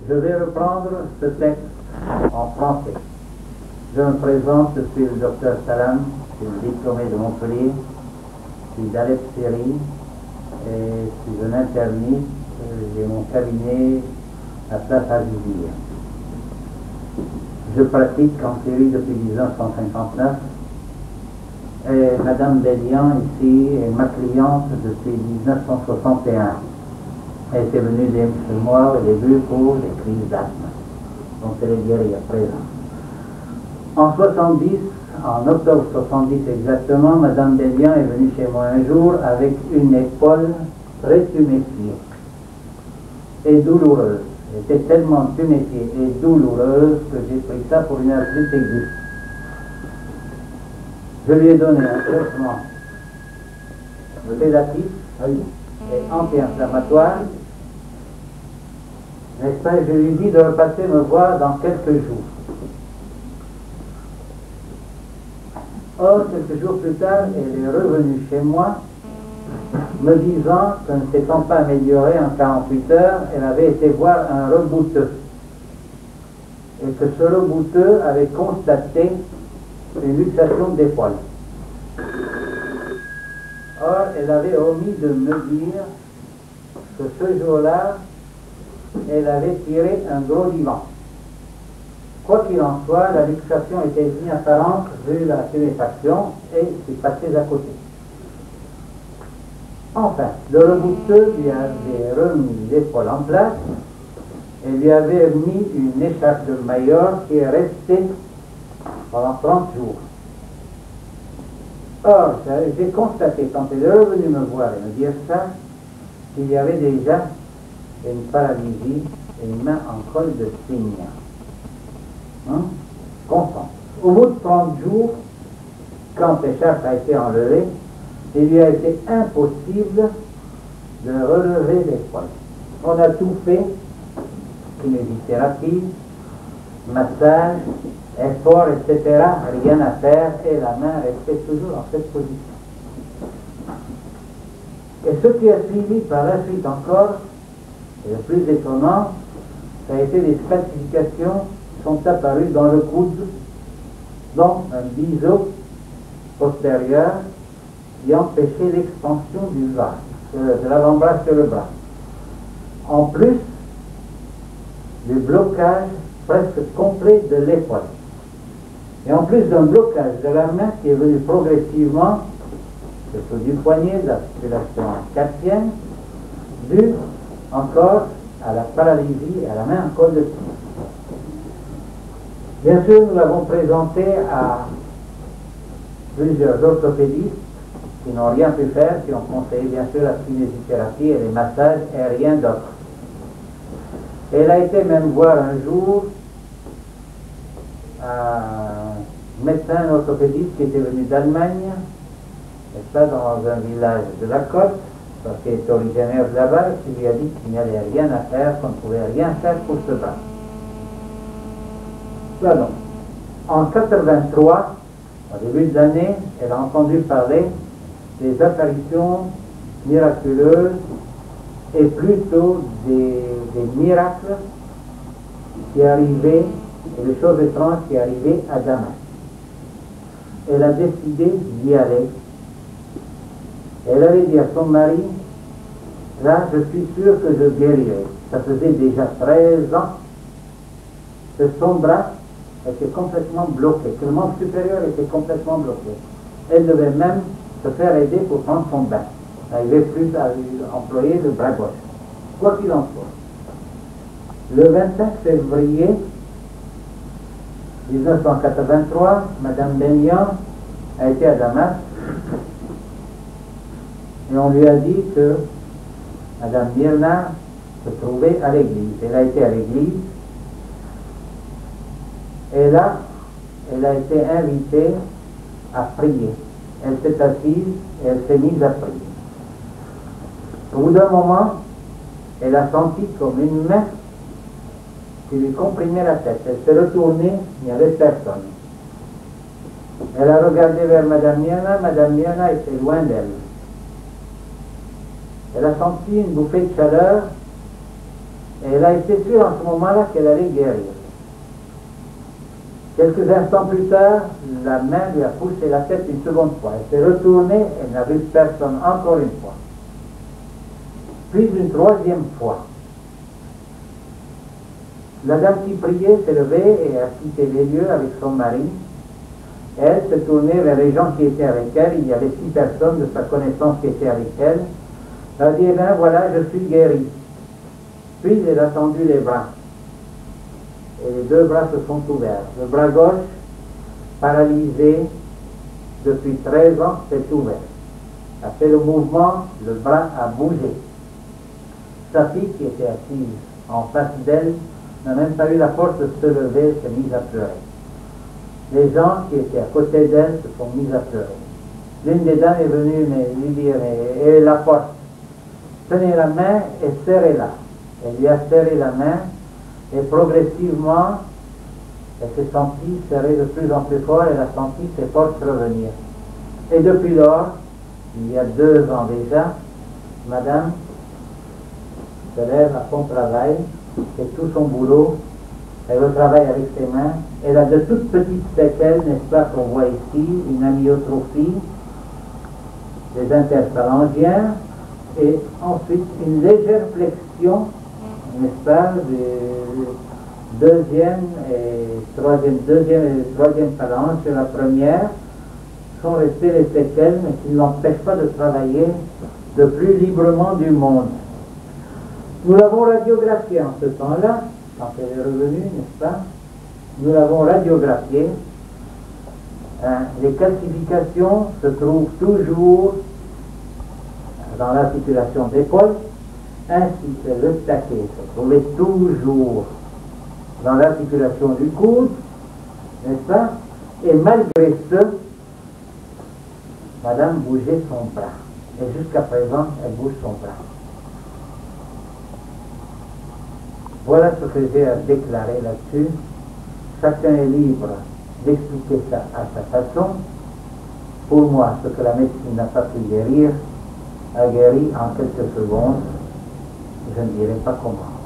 Je vais reprendre ce texte en français. Je me présente, je suis le docteur Salam, je suis diplômé de Montpellier, je suis d'Alep Syrie et je suis un interniste. J'ai mon cabinet à Place Azizia. Je pratique en Syrie depuis 1959 et Madame Bélian ici est ma cliente depuis 1961. Elle était venue chez moi au début pour des crises d'asthme, donc elle est guérie à présent. En 70, en octobre 70 exactement, Madame Bélian est venue chez moi un jour avec une épaule très tuméfiée et douloureuse. Elle était tellement tuméfiée et douloureuse que j'ai pris ça pour une arthrite aiguë. Je lui ai donné un traitement sédatif et anti-inflammatoire, n'est-ce pas? Je lui ai dit de repasser me voir dans quelques jours. Or, quelques jours plus tard, elle est revenue chez moi, me disant que ne s'étant pas améliorée en 48 heures, elle avait été voir un rebouteux. Et que ce rebouteux avait constaté une luxation d'épaule. Or, elle avait omis de me dire que ce jour-là, elle avait tiré un gros divan. Quoi qu'il en soit, la luxation était inapparente vu la tuméfaction et c'est passé à côté. Enfin, le rebouteux lui avait remis l'épaule en place et lui avait mis une écharpe de maillot qui est restée pendant 30 jours. Or, j'ai constaté, quand elle est revenue me voir et me dire ça, qu'il y avait déjà une paralysie et une main en col de cygne. Constant. Au bout de 30 jours, quand l'écharpe a été enlevée, il lui a été impossible de relever l'épaule. On a tout fait, kinésithérapie, massage, effort, etc. Rien à faire et la main restait toujours en cette position. Et ce qui a suivi par la suite encore, et le plus étonnant, ça a été des stratifications qui sont apparues dans le coude, dont un biseau postérieur qui empêchait l'expansion du bras, de l'avant-bras sur le bras. En plus, du blocage presque complet de l'épaule. Et en plus d'un blocage de la main qui est venu progressivement, surtout du poignet, de l'articulation carpienne, dû encore à la paralysie et à la main en col de cygne. Bien sûr, nous l'avons présenté à plusieurs orthopédistes qui n'ont rien pu faire, qui ont conseillé bien sûr la kinésithérapie et les massages et rien d'autre. Elle a été même voir un jour un médecin orthopédiste qui était venu d'Allemagne, n'est-ce pas, dans un village de la côte, parce qu'il est originaire de là-bas, qui lui a dit qu'il n'y avait rien à faire, qu'on ne pouvait rien faire pour ce bras. Voilà. En 83, au début de l'année, elle a entendu parler des apparitions miraculeuses et plutôt des miracles qui arrivaient et des choses étranges qui arrivaient à Damas. Elle a décidé d'y aller. Elle avait dit à son mari, là je suis sûr que je guérirai. Ça faisait déjà 13 ans que son bras était complètement bloqué, que le membre supérieur était complètement bloqué. Elle devait même se faire aider pour prendre son bain. Elle n'arrivait plus à employer le bras gauche. Quoi qu'il en soit. Le 25 février 1983, Madame Bélian a été à Damas et on lui a dit que Madame Myrna se trouvait à l'église. Elle a été à l'église et là, elle a été invitée à prier. Elle s'est assise et elle s'est mise à prier. Au bout d'un moment, elle a senti comme une main qui lui comprimait la tête. Elle s'est retournée, il n'y avait personne. Elle a regardé vers Madame Myrna était loin d'elle. Elle a senti une bouffée de chaleur Et elle a été sûre en ce moment-là qu'elle allait guérir. Quelques instants plus tard, la main lui a poussé la tête une seconde fois. Elle s'est retournée, elle n'a vu personne encore une fois. Puis une troisième fois. La dame qui priait s'est levée et a quitté les lieux avec son mari. Elle s'est tournée vers les gens qui étaient avec elle. Il y avait 6 personnes de sa connaissance qui étaient avec elle. Elle a dit, eh bien voilà, je suis guérie. Puis elle a tendu les bras. Et les 2 bras se sont ouverts. Le bras gauche, paralysé depuis 13 ans, s'est ouvert. A fait le mouvement, le bras a bougé. Sa fille, qui était assise en face d'elle, n'a même pas eu la force de se lever, s'est mise à pleurer. Les gens qui étaient à côté d'elle se sont mis à pleurer. L'une des dames est venue lui dire, et la porte, tenez la main et serrez-la. Elle lui a serré la main et progressivement, elle s'est sentie serrée de plus en plus fort, elle a senti ses forces revenir. Et depuis lors, il y a 2 ans déjà, madame se lève à son travail, fait tout son boulot, elle retravaille avec ses mains, elle a de toutes petites séquelles, n'est-ce pas, qu'on voit ici, une amyotrophie, des interphalangiens, et ensuite une légère flexion, n'est-ce pas, du deuxième et troisième phalange. Sur la première sont restées les séquelles, mais qui ne l'empêchent pas de travailler de plus librement du monde. Nous l'avons radiographié en ce temps-là, quand elle est revenue, n'est-ce pas? Nous l'avons radiographié. Les calcifications se trouvent toujours dans l'articulation d'épaule, ainsi que le taquet se trouvait toujours dans l'articulation du coude, n'est-ce pas? Et malgré ce, madame bougeait son bras. Et jusqu'à présent, elle bouge son bras. Voilà ce que j'ai à déclarer là-dessus. Chacun est libre d'expliquer ça à sa façon. Pour moi, ce que la médecine n'a pas pu guérir, a guéri en quelques secondes. Je ne dirai pas comment.